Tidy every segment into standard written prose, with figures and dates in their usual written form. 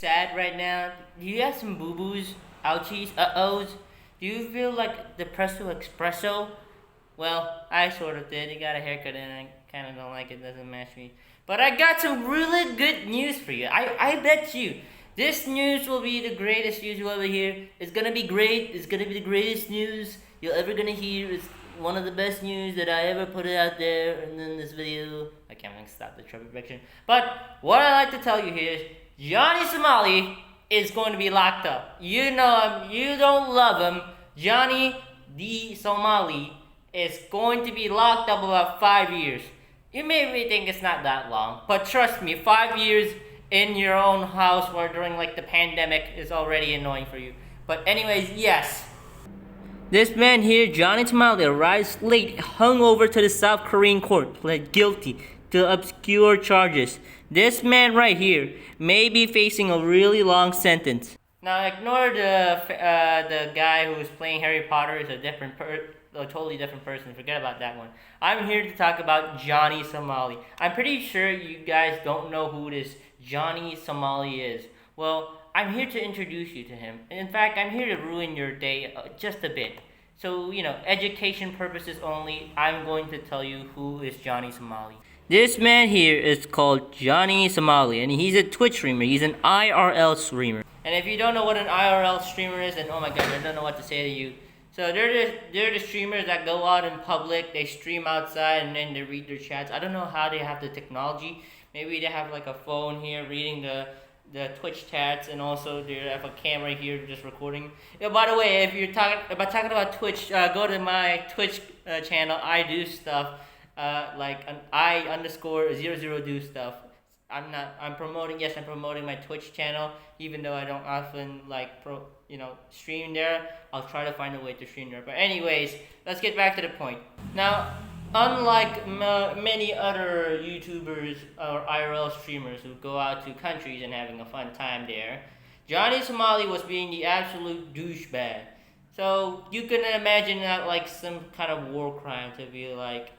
Sad right now? Do you have some boo boos, ouchies, uh-ohs? Do you feel like depresso espresso? Well, I sort of did. I got a haircut and I kind of don't like it. Doesn't match me. But I got some really good news for you. I bet you this news will be the greatest news you'll ever hear. It's gonna be great. It's gonna be the greatest news you're ever gonna hear. It's one of the best news that I ever put it out there. And then this video, I can't even stop the traffic direction. But what I like to tell you here is Johnny Somali is going to be locked up. You know him. You don't love him. Johnny the Somali is going to be locked up about 5 years. You may think it's not that long, but trust me, 5 years in your own house where during like the pandemic is already annoying for you. But anyways, yes. This man here, Johnny Somali, arrives late, hungover to the South Korean court, pled guilty to obscure charges. This man right here may be facing a really long sentence. Now ignore the guy who's playing Harry Potter is a totally different person. Forget about that one. I'm here to talk about Johnny Somali. I'm pretty sure you guys don't know who this Johnny Somali is. Well, I'm here to introduce you to him. In fact, I'm here to ruin your day just a bit. So, education purposes only, I'm going to tell you who is Johnny Somali. This man here is called Johnny Somali, and he's a Twitch streamer. He's an IRL streamer. And if you don't know what an IRL streamer is, then oh my god, I don't know what to say to you. So they're the streamers that go out in public, they stream outside, and then they read their chats. I don't know how they have the technology. Maybe they have like a phone here reading the Twitch chats, and also they have a camera here just recording. Yeah, by the way, if you're talking about Twitch, go to my Twitch channel. I do stuff like an I_00 do stuff. I'm promoting my Twitch channel, even though I don't often stream there. I'll try to find a way to stream there. But anyways, let's get back to the point. Now, unlike many other YouTubers or IRL streamers who go out to countries and having a fun time there, Johnny Somali was being the absolute douchebag. So you can imagine that like some kind of war crime to be like,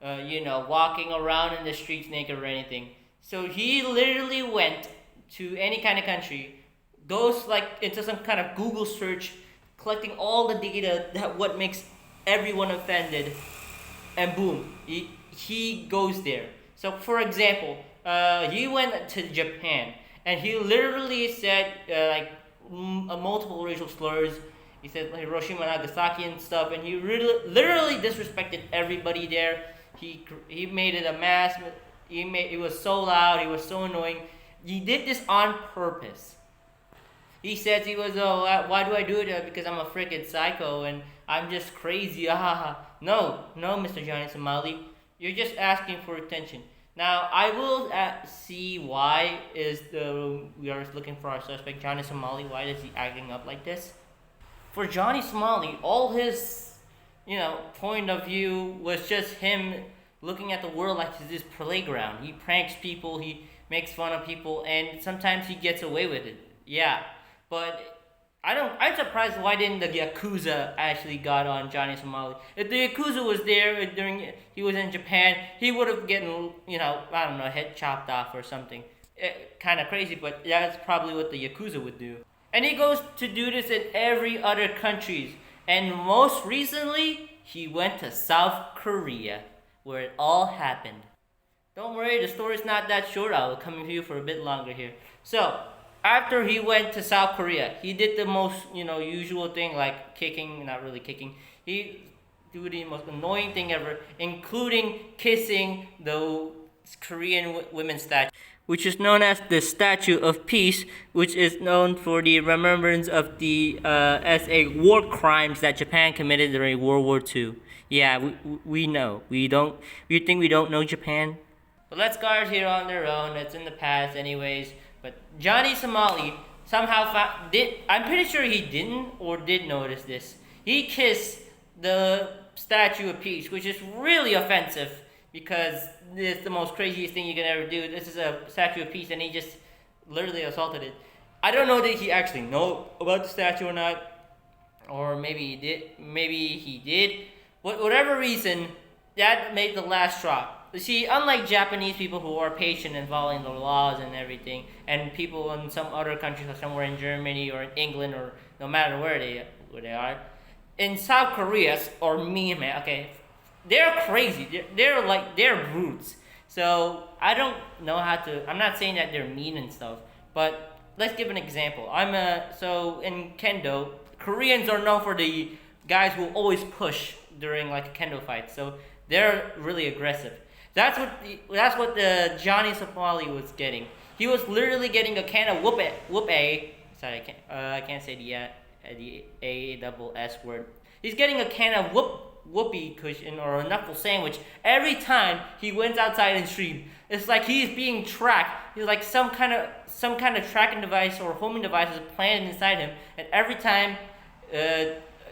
walking around in the streets naked or anything. So he literally went to any kind of country, goes like into some kind of Google search, collecting all the data that what makes everyone offended, and boom, he goes there. So for example, he went to Japan, and he literally said multiple racial slurs. He said like, Hiroshima, Nagasaki, and stuff, and he literally disrespected everybody there. He made it a mass. It was so loud. He was so annoying. He did this on purpose. He says he was, why do I do it? Because I'm a freaking psycho and I'm just crazy. No, Mr. Johnny Somali. You're just asking for attention. Now, I will see why we are looking for our suspect, Johnny Somali. Why is he acting up like this? For Johnny Somali, all his, point of view was just him looking at the world like it's this playground. He pranks people, he makes fun of people, and sometimes he gets away with it. Yeah, but I'm surprised why didn't the Yakuza actually got on Johnny Somali. If the Yakuza was there during he was in Japan, he would have gotten, head chopped off or something. Kind of crazy, but that's probably what the Yakuza would do. And he goes to do this in every other countries. And most recently, he went to South Korea, where it all happened. Don't worry, the story's not that short. I'll come to you for a bit longer here. So, after he went to South Korea, he did the most, usual thing like kicking, not really kicking. He did the most annoying thing ever, including kissing the Korean women's statue, which is known as the Statue of Peace, which is known for the remembrance of the SA war crimes that Japan committed during World War II. Yeah, we know. You think we don't know Japan? But let's guard here on their own. It's in the past anyways. But Johnny Somali somehow I'm pretty sure he didn't or did notice this. He kissed the Statue of Peace, which is really offensive because it's the most craziest thing you can ever do. This is a Statue of Peace and he just literally assaulted it. I don't know that he actually know about the statue or not. Or maybe he did. Whatever reason, that made the last straw. See, unlike Japanese people who are patient and following the laws and everything, and people in some other countries, like somewhere in Germany or in England or no matter where they are, in South Korea or Myanmar, okay, they're crazy. They're brutes. So I don't know how to. I'm not saying that they're mean and stuff, but let's give an example. So in kendo, Koreans are known for the guys who always push during like a kendo fight. So they're really aggressive. That's what the Johnny Somali was getting. He was literally getting a can of whoop a. Sorry, I can't say the a double s word. He's getting a can of whoopee cushion or a knuckle sandwich every time he went outside and streamed. It's like he's being tracked. He's like some kind of tracking device or homing device is planted inside him, and every time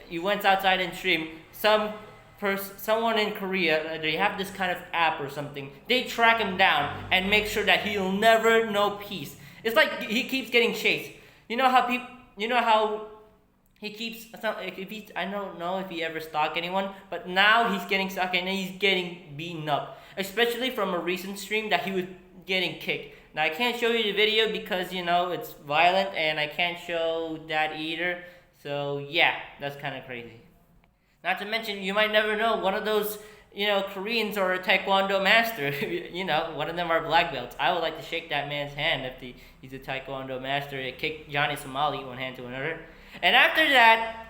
he went outside and streamed, someone in Korea, they have this kind of app or something. They track him down and make sure that he'll never know peace. It's like he keeps getting chased. You know how he keeps. I don't know if he ever stalked anyone, but now he's getting stuck and he's getting beaten up. Especially from a recent stream that he was getting kicked. Now I can't show you the video because it's violent and I can't show that either. So yeah, that's kind of crazy. Not to mention, you might never know, one of those, Koreans or a Taekwondo master. One of them are black belts. I would like to shake that man's hand if he's a Taekwondo master. It kicked Johnny Somali one hand to another. And after that,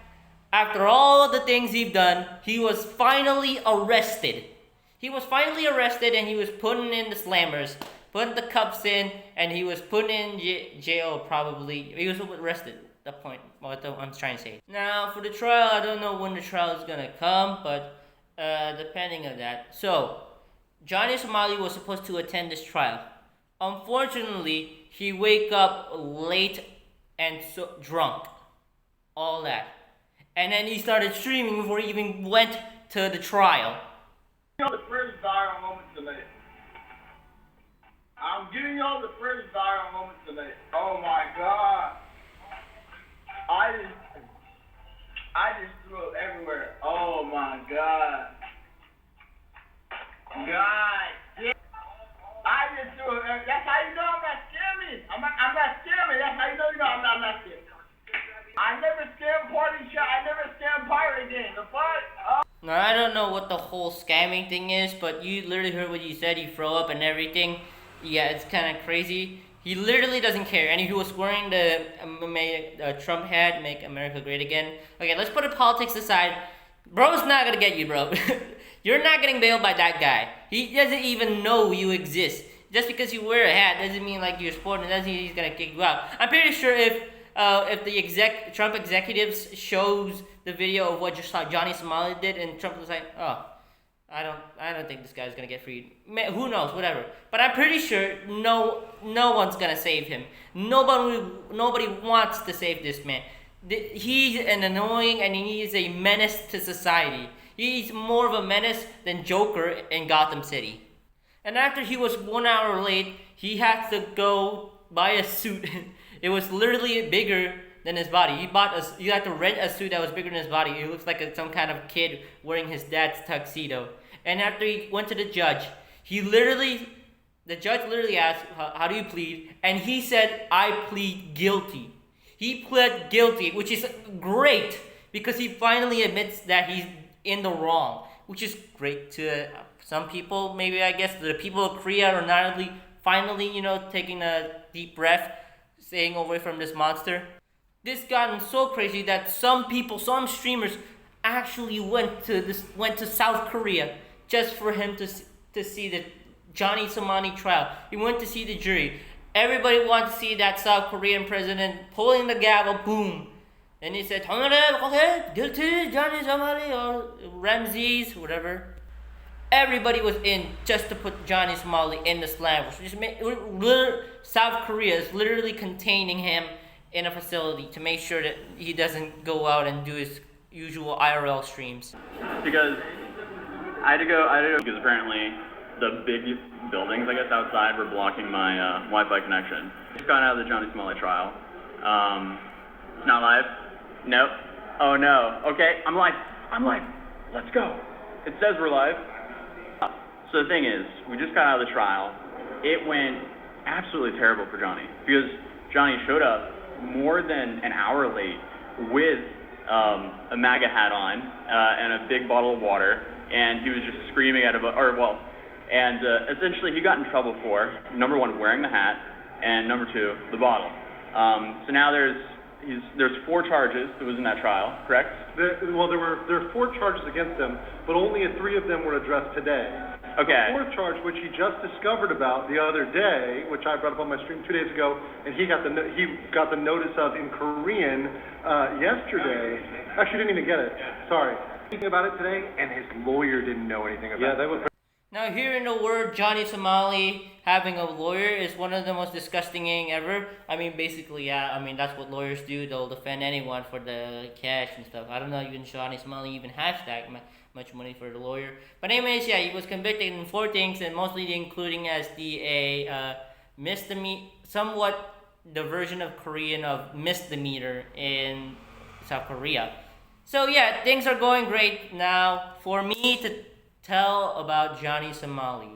after all the things he'd done, he was finally arrested. He was finally arrested and he was putting in the slammers, putting the cuffs in, and he was put in jail probably. He was arrested. The point, what I'm trying to say. Now, for the trial, I don't know when the trial is gonna come, but depending on that. So, Johnny Somali was supposed to attend this trial. Unfortunately, he wake up late and so drunk. All that. And then he started streaming before he even went to the trial. The first viral moment tonight. I'm giving y'all the first viral moment tonight. Oh my god. I just threw up everywhere. Oh my god. God damn. I just threw up everywhere. That's how you know I'm not scamming. I'm not scamming. That's how you know I'm not scamming. I never scam party shot. I never scam pirate again. The fuck? Oh. Now, I don't know what the whole scamming thing is, but you literally heard what you said. You throw up and everything. Yeah, it's kind of crazy. He literally doesn't care, and he was wearing the Trump hat, "Make America Great Again." Okay, let's put the politics aside. Bro's not gonna get you, bro. You're not getting bailed by that guy. He doesn't even know you exist. Just because you wear a hat doesn't mean like you're sporting. Doesn't mean he's gonna kick you out. I'm pretty sure if the Trump executives shows the video of what Johnny Somali did, and Trump was like, "Oh, I don't think this guy's gonna get freed." Who knows? Whatever. But I'm pretty sure no one's gonna save him. Nobody wants to save this man. He's an annoying and he is a menace to society. He's more of a menace than Joker in Gotham City. And after he was 1 hour late, he had to go buy a suit. It was literally bigger than his body. You had to rent a suit that was bigger than his body. He looks like some kind of kid wearing his dad's tuxedo. And after he went to the judge, the judge literally asked, "How do you plead?" And he said, "I plead guilty." He pled guilty, which is great because he finally admits that he's in the wrong, which is great to some people. Maybe I guess the people of Korea are not finally, taking a deep breath, staying away from this monster. This gotten so crazy that some streamers actually went to South Korea just for him to see the Johnny Somali trial. He went to see the jury. Everybody wanted to see that South Korean president pulling the gavel, boom. And he said, "Guilty, Johnny Somali," or Ramses, whatever. Everybody was in just to put Johnny Somali in the slam. South Korea is literally containing him in a facility to make sure that he doesn't go out and do his usual IRL streams. Because I had to go because apparently the big buildings, I guess, outside were blocking my Wi-Fi connection. Just got out of the Johnny Somali trial. It's not live? Nope. Oh no. Okay, I'm live. Let's go. It says we're live. So the thing is, we just got out of the trial. It went absolutely terrible for Johnny because Johnny showed up more than an hour late with a MAGA hat on and a big bottle of water, and he was just screaming at essentially he got in trouble for, number one, wearing the hat, and number two, the bottle. So now there's 4 charges that was in that trial, correct? There are 4 charges against him, but only 3 of them were addressed today. Okay. The 4th charge, which he just discovered about the other day, which I brought up on my stream 2 days ago, and he got the notice of in Korean yesterday. Actually, didn't even get it. Sorry. Thinking about it today, and his lawyer didn't know anything about it. Yeah, that was. Now, hearing the word Johnny Somali having a lawyer is one of the most disgusting thing ever. I mean, basically, yeah, I mean, that's what lawyers do. They'll defend anyone for the cash and stuff. I don't know even Johnny Somali even has that much money for the lawyer. But anyways, yeah, he was convicted in 4 things, and mostly including as the misdemeanor, somewhat the version of Korean of misdemeanor in South Korea. So yeah, things are going great now. For me to tell about Johnny Somali,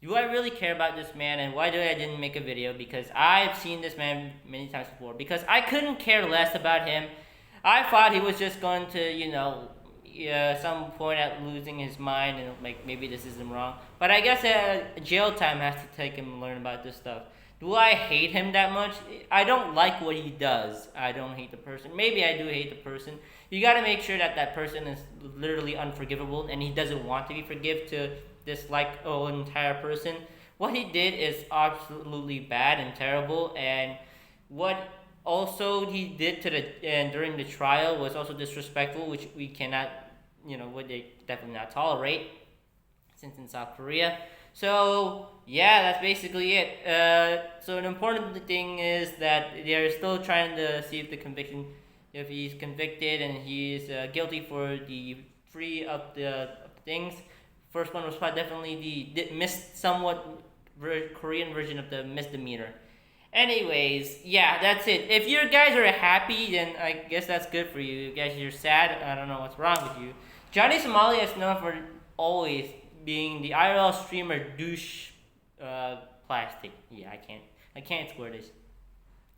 do I really care about this man, and why didn't make a video? Because I've seen this man many times before. Because I couldn't care less about him. I thought he was just going to, some point at losing his mind and like maybe this isn't wrong. But I guess jail time has to take him and learn about this stuff. Do I hate him that much? I don't like what he does. I don't hate the person. Maybe I do hate the person. You gotta make sure that person is literally unforgivable and he doesn't want to be forgiven to dislike an entire person. What he did is absolutely bad and terrible, and what also he did during the trial was also disrespectful, which we cannot, would they definitely not tolerate since in South Korea. So yeah, that's basically it. So an important thing is that they're still trying to see if he's convicted and he's guilty for the 3 of the things. First one was definitely the somewhat Korean version of the misdemeanor. Anyways, yeah, that's it. If you guys are happy, then I guess that's good for you. If you guys are sad, I don't know what's wrong with you. Johnny Somali is known for always being the IRL streamer douche plastic. Yeah, I can't score this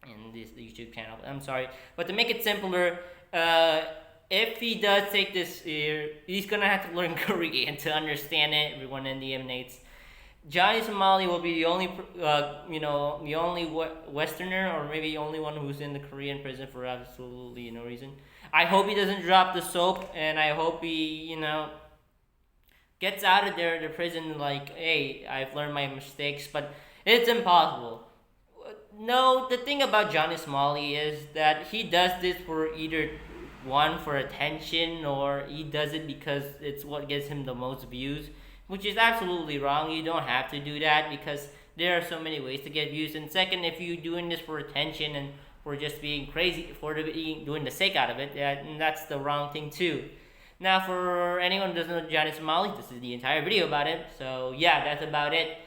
in this YouTube channel. I'm sorry. But to make it simpler, if he does take this year, he's gonna have to learn Korean to understand it. Everyone in the emanates. Johnny Somali will be the only, the only Westerner, or maybe the only one who's in the Korean prison for absolutely no reason. I hope he doesn't drop the soap, and I hope he, gets out of the prison like, hey, I've learned my mistakes, but it's impossible. No, the thing about Johnny Somali is that he does this for either one, for attention, or he does it because it's what gets him the most views, which is absolutely wrong. You don't have to do that because there are so many ways to get views. And second, if you're doing this for attention and for just being crazy, doing the sake out of it, that's the wrong thing too. Now, for anyone who doesn't know Johnny Somali, this is the entire video about it. So yeah, that's about it.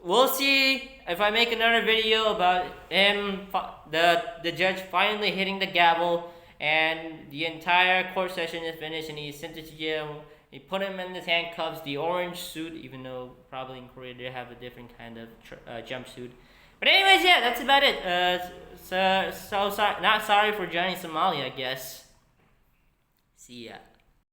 We'll see if I make another video about him, the judge finally hitting the gavel, and the entire court session is finished, and he's sent to jail. He put him in his handcuffs, the orange suit, even though probably in Korea they have a different kind of jumpsuit. But anyways, yeah, that's about it. So sorry, not sorry for Johnny Somali, I guess. See ya.